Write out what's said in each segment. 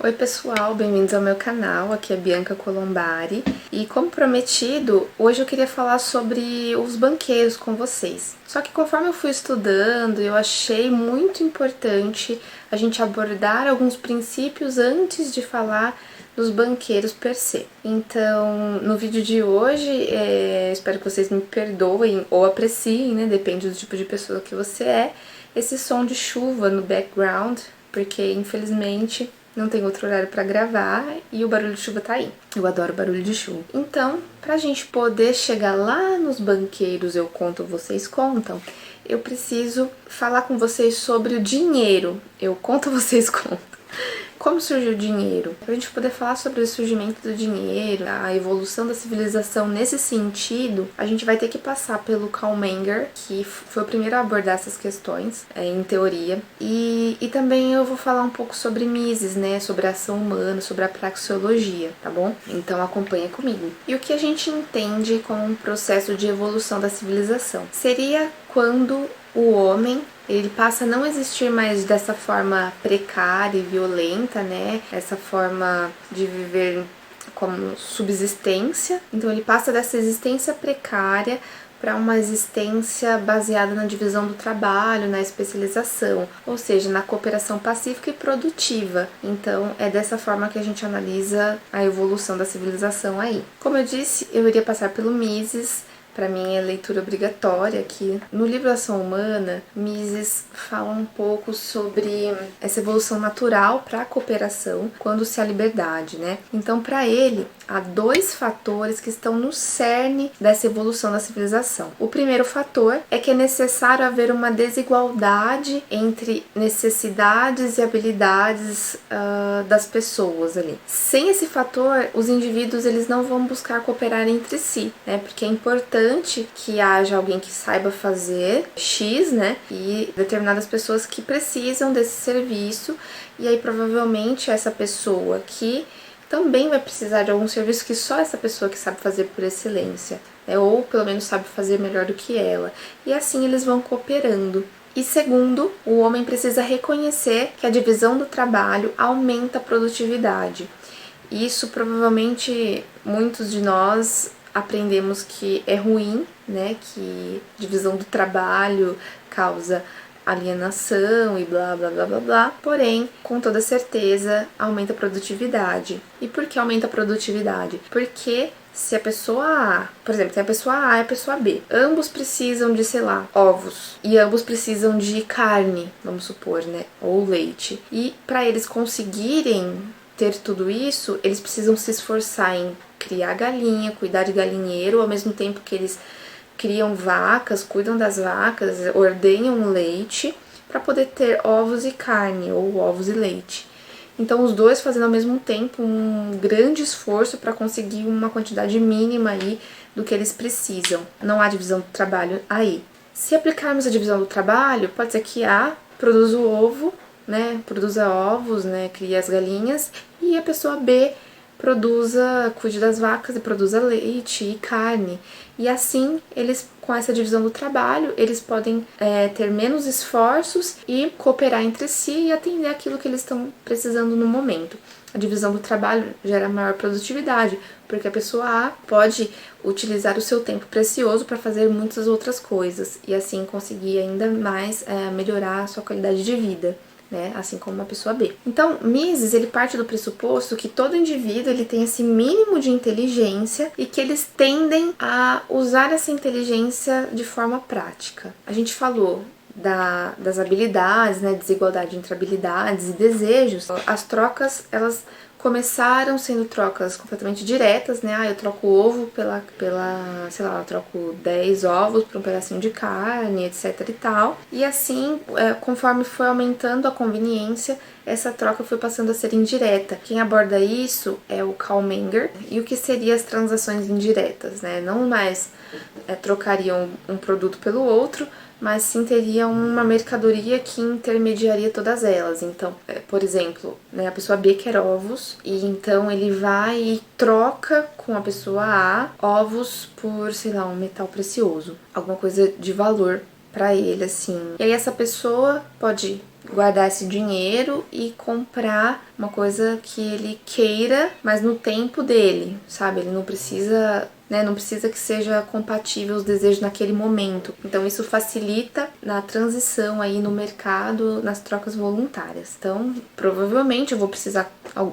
Oi pessoal, bem-vindos ao meu canal, aqui é Bianca Colombari e como prometido, hoje eu queria falar sobre os banqueiros com vocês. Só que conforme eu fui estudando, eu achei muito importante a gente abordar alguns princípios antes de falar dos banqueiros per se. Então, no vídeo de hoje, espero que vocês me perdoem ou apreciem, né, depende do tipo de pessoa que você é, esse som de chuva no background, porque infelizmente não tem outro horário pra gravar e o barulho de chuva tá aí. Eu adoro barulho de chuva. Então, pra gente poder chegar lá nos banqueiros eu conto, vocês contam, eu preciso falar com vocês sobre o dinheiro. Eu conto, vocês contam. Como surgiu o dinheiro? Para a gente poder falar sobre o surgimento do dinheiro, a evolução da civilização nesse sentido, a gente vai ter que passar pelo Carl Menger, que foi o primeiro a abordar essas questões, em teoria. E também eu vou falar um pouco sobre Mises, né? Sobre a ação humana, sobre a praxeologia, tá bom? Então acompanha comigo. E o que a gente entende como um processo de evolução da civilização? Seria quando o homem ele passa a não existir mais dessa forma precária e violenta, né? Essa forma de viver como subsistência. Então ele passa dessa existência precária para uma existência baseada na divisão do trabalho, na especialização, ou seja, na cooperação pacífica e produtiva. Então é dessa forma que a gente analisa a evolução da civilização aí. Como eu disse, eu iria passar pelo Mises. Para mim é leitura obrigatória aqui. No livro Ação Humana, Mises fala um pouco sobre essa evolução natural para a cooperação quando se há liberdade, né? Então, para ele, há dois fatores que estão no cerne dessa evolução da civilização. O primeiro fator é que é necessário haver uma desigualdade entre necessidades e habilidades das pessoas ali. Sem esse fator, os indivíduos eles não vão buscar cooperar entre si, né? Porque é importante que haja alguém que saiba fazer X, né? E determinadas pessoas que precisam desse serviço, e aí provavelmente essa pessoa que também vai precisar de algum serviço que só essa pessoa que sabe fazer por excelência, né? Ou pelo menos sabe fazer melhor do que ela. E assim eles vão cooperando. E segundo, o homem precisa reconhecer que a divisão do trabalho aumenta a produtividade. Isso provavelmente muitos de nós aprendemos que é ruim, né, que divisão do trabalho causa alienação e blá blá blá blá blá, porém, com toda certeza, aumenta a produtividade. E por que aumenta a produtividade? Porque se a pessoa A, por exemplo, tem a pessoa A e a pessoa B, ambos precisam de, sei lá, ovos, e ambos precisam de carne, vamos supor, né, ou leite, e para eles conseguirem ter tudo isso, eles precisam se esforçar em criar galinha, cuidar de galinheiro, ao mesmo tempo que eles criam vacas, cuidam das vacas, ordenham leite para poder ter ovos e carne, ou ovos e leite. Então os dois fazendo ao mesmo tempo um grande esforço para conseguir uma quantidade mínima aí do que eles precisam. Não há divisão do trabalho aí. Se aplicarmos a divisão do trabalho, pode ser que A produza o ovo, né, produza ovos, né, cria as galinhas, e a pessoa B cuide das vacas e produza leite e carne. E assim, eles, com essa divisão do trabalho, eles podem ter menos esforços e cooperar entre si e atender aquilo que eles estão precisando no momento. A divisão do trabalho gera maior produtividade, porque a pessoa A pode utilizar o seu tempo precioso para fazer muitas outras coisas e assim conseguir ainda mais melhorar a sua qualidade de vida, né? Assim como uma pessoa B. Então, Mises, ele parte do pressuposto que todo indivíduo ele tem esse mínimo de inteligência e que eles tendem a usar essa inteligência de forma prática. A gente falou das habilidades, né, desigualdade entre habilidades e desejos. As trocas, elas começaram sendo trocas completamente diretas, né? Eu troco o ovo sei lá, eu troco 10 ovos por um pedacinho de carne, etc e tal. E assim, conforme foi aumentando a conveniência, essa troca foi passando a ser indireta. Quem aborda isso é o Carl Menger. E o que seriam as transações indiretas, né? Não mais trocariam um produto pelo outro, mas sim teria uma mercadoria que intermediaria todas elas. Então, por exemplo, né, a pessoa B quer ovos, e então ele vai e troca com a pessoa A ovos por, sei lá, um metal precioso, alguma coisa de valor pra ele, assim. E aí essa pessoa pode guardar esse dinheiro e comprar uma coisa que ele queira, mas no tempo dele, sabe? Ele não precisa, né, não precisa que seja compatível os desejos naquele momento. Então isso facilita na transição aí no mercado, nas trocas voluntárias. Então, provavelmente eu vou precisar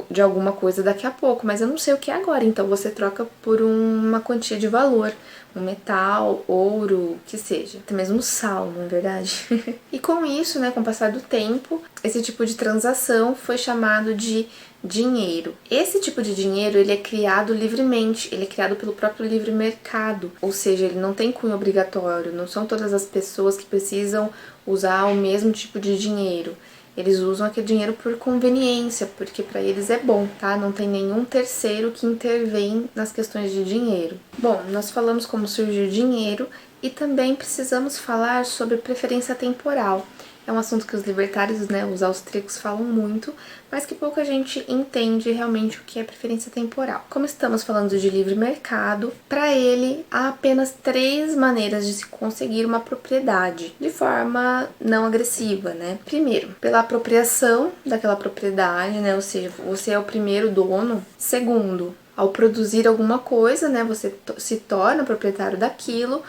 de alguma coisa daqui a pouco, mas eu não sei o que é agora. Então você troca por uma quantia de valor, um metal, ouro, que seja. Até mesmo sal, não é verdade? E com isso, né, com o passar do tempo, esse tipo de transação foi chamado de dinheiro. Esse tipo de dinheiro, ele é criado livremente, ele é criado pelo próprio livre mercado, ou seja, ele não tem cunho obrigatório, não são todas as pessoas que precisam usar o mesmo tipo de dinheiro. Eles usam aquele dinheiro por conveniência, porque para eles é bom, tá? Não tem nenhum terceiro que intervém nas questões de dinheiro. Bom, nós falamos como surgiu o dinheiro e também precisamos falar sobre preferência temporal. É um assunto que os libertários, né, os austríacos falam muito, mas que pouca gente entende realmente o que é preferência temporal. Como estamos falando de livre mercado, para ele há apenas 3 maneiras de se conseguir uma propriedade de forma não agressiva, né? Primeiro, pela apropriação daquela propriedade, né? Ou seja, você é o primeiro dono. Segundo, ao produzir alguma coisa, né, você se torna proprietário daquilo,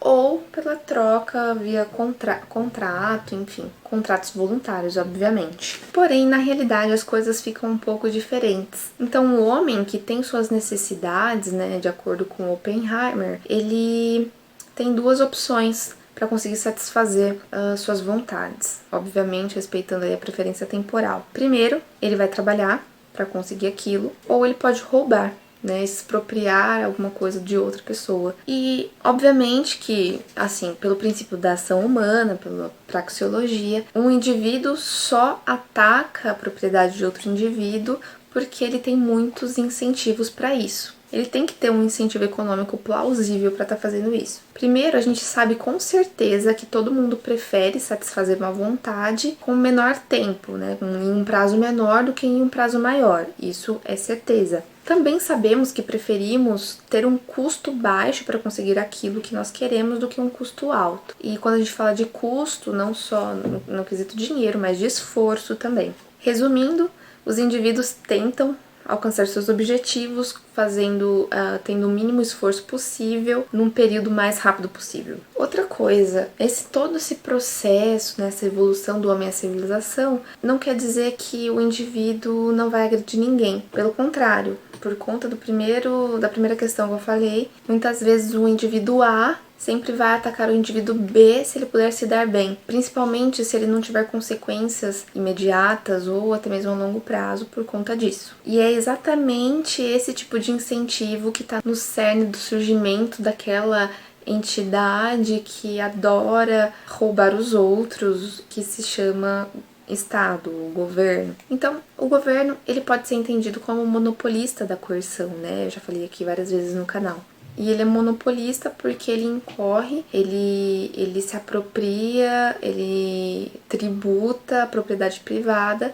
ou pela troca via contrato, enfim, contratos voluntários, obviamente. Porém, na realidade, as coisas ficam um pouco diferentes. Então, o homem que tem suas necessidades, né, de acordo com Oppenheimer, ele tem 2 opções para conseguir satisfazer suas vontades, obviamente respeitando aí a preferência temporal. Primeiro, ele vai trabalhar para conseguir aquilo, ou ele pode roubar, né, expropriar alguma coisa de outra pessoa. E, obviamente que, assim, pelo princípio da ação humana, pela praxeologia, um indivíduo só ataca a propriedade de outro indivíduo porque ele tem muitos incentivos para isso. Ele tem que ter um incentivo econômico plausível para estar fazendo isso. Primeiro, a gente sabe com certeza que todo mundo prefere satisfazer uma vontade com menor tempo, né, em um prazo menor do que em um prazo maior. Isso é certeza. Também sabemos que preferimos ter um custo baixo para conseguir aquilo que nós queremos do que um custo alto. E quando a gente fala de custo, não só no quesito dinheiro, mas de esforço também. Resumindo, os indivíduos tentam alcançar seus objetivos tendo o mínimo esforço possível num período mais rápido possível. Outra coisa, todo esse processo, né, essa evolução do homem à civilização, não quer dizer que o indivíduo não vai agredir ninguém. Pelo contrário, por conta da primeira questão que eu falei, muitas vezes o indivíduo A sempre vai atacar o indivíduo B se ele puder se dar bem, principalmente se ele não tiver consequências imediatas ou até mesmo a longo prazo por conta disso. E é exatamente esse tipo de incentivo que está no cerne do surgimento daquela entidade que adora roubar os outros, que se chama Estado, o governo. Então, o governo, ele pode ser entendido como monopolista da coerção, né? Eu já falei aqui várias vezes no canal. E ele é monopolista porque ele incorre, ele se apropria, ele tributa a propriedade privada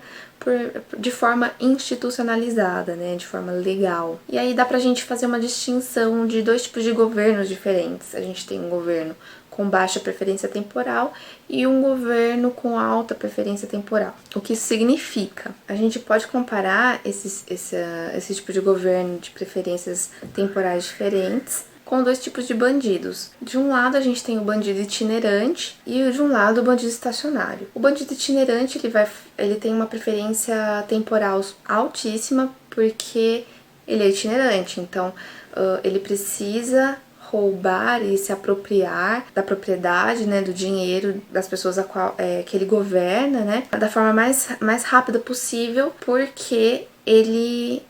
de forma institucionalizada, né, de forma legal. E aí dá pra gente fazer uma distinção de 2 tipos de governos diferentes. A gente tem um governo com baixa preferência temporal e um governo com alta preferência temporal. O que isso significa? A gente pode comparar esse tipo de governo de preferências temporais diferentes com 2 tipos de bandidos. De um lado a gente tem o bandido itinerante e de um lado o bandido estacionário. O bandido itinerante ele tem uma preferência temporal altíssima porque ele é itinerante, então ele precisa roubar e se apropriar da propriedade, né, do dinheiro das pessoas que ele governa, né, da forma mais rápida possível, porque ele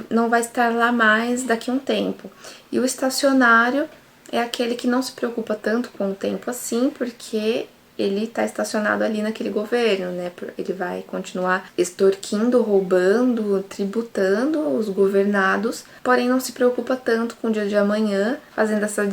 não vai estar lá mais daqui a um tempo. E o estacionário é aquele que não se preocupa tanto com o tempo assim, porque ele está estacionado ali naquele governo, né? Ele vai continuar extorquindo, roubando, tributando os governados, porém não se preocupa tanto com o dia de amanhã, fazendo essa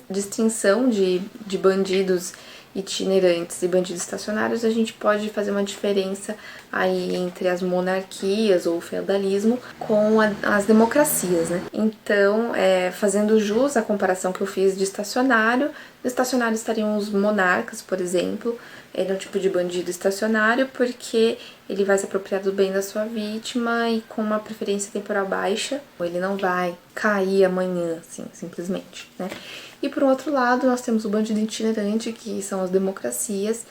distinção de bandidos itinerantes e bandidos estacionários. A gente pode fazer uma diferença aí entre as monarquias ou o feudalismo com as democracias, né? Então, fazendo jus à comparação que eu fiz de estacionário, no estacionário estariam os monarcas, por exemplo. Ele é um tipo de bandido estacionário porque ele vai se apropriar do bem da sua vítima e com uma preferência temporal baixa, ele não vai cair amanhã, assim, simplesmente, né? E por outro lado, nós temos o bandido itinerante, que são as democracias.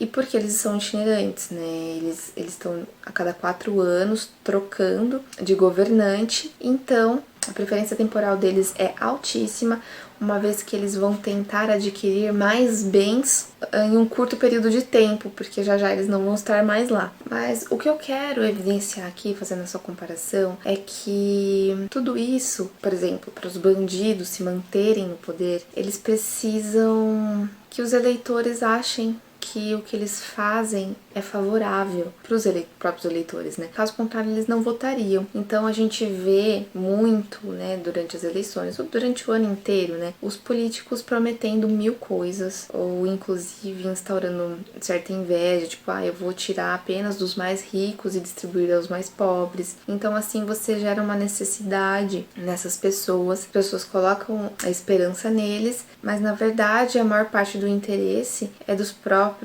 E por que eles são itinerantes, né? Eles estão a cada 4 anos trocando de governante, então a preferência temporal deles é altíssima, uma vez que eles vão tentar adquirir mais bens em um curto período de tempo, porque já já eles não vão estar mais lá. Mas o que eu quero evidenciar aqui, fazendo essa comparação, é que tudo isso, por exemplo, para os bandidos se manterem no poder, eles precisam que os eleitores achem que o que eles fazem é favorável para os próprios eleitores, né? Caso contrário, eles não votariam. Então a gente vê muito, né, durante as eleições, ou durante o ano inteiro, né, os políticos prometendo 1000 coisas, ou inclusive instaurando certa inveja, tipo, eu vou tirar apenas dos mais ricos e distribuir aos mais pobres. Então assim você gera uma necessidade nessas pessoas, as pessoas colocam a esperança neles, mas na verdade a maior parte do interesse é dos próprios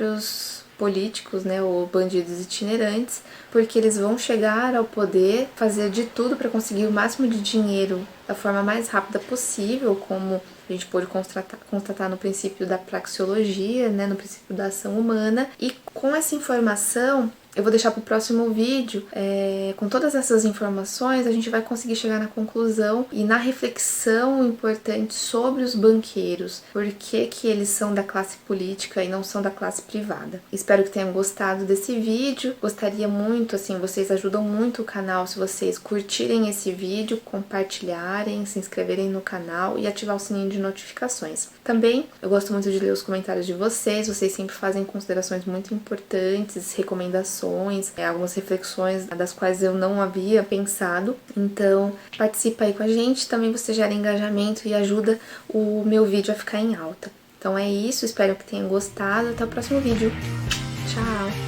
políticos, né, ou bandidos itinerantes, porque eles vão chegar ao poder, fazer de tudo para conseguir o máximo de dinheiro da forma mais rápida possível, como a gente pôde constatar no princípio da praxeologia, né, no princípio da ação humana. E com essa informação, eu vou deixar para o próximo vídeo, com todas essas informações, a gente vai conseguir chegar na conclusão e na reflexão importante sobre os banqueiros, por que que eles são da classe política e não são da classe privada. Espero que tenham gostado desse vídeo, gostaria muito, assim, vocês ajudam muito o canal se vocês curtirem esse vídeo, compartilharem, se inscreverem no canal e ativar o sininho de notificações. Também, eu gosto muito de ler os comentários de vocês sempre fazem considerações muito importantes, recomendações, algumas reflexões das quais eu não havia pensado. Então, participa aí com a gente, também você gera engajamento e ajuda o meu vídeo a ficar em alta. Então é isso, espero que tenham gostado, até o próximo vídeo. Tchau!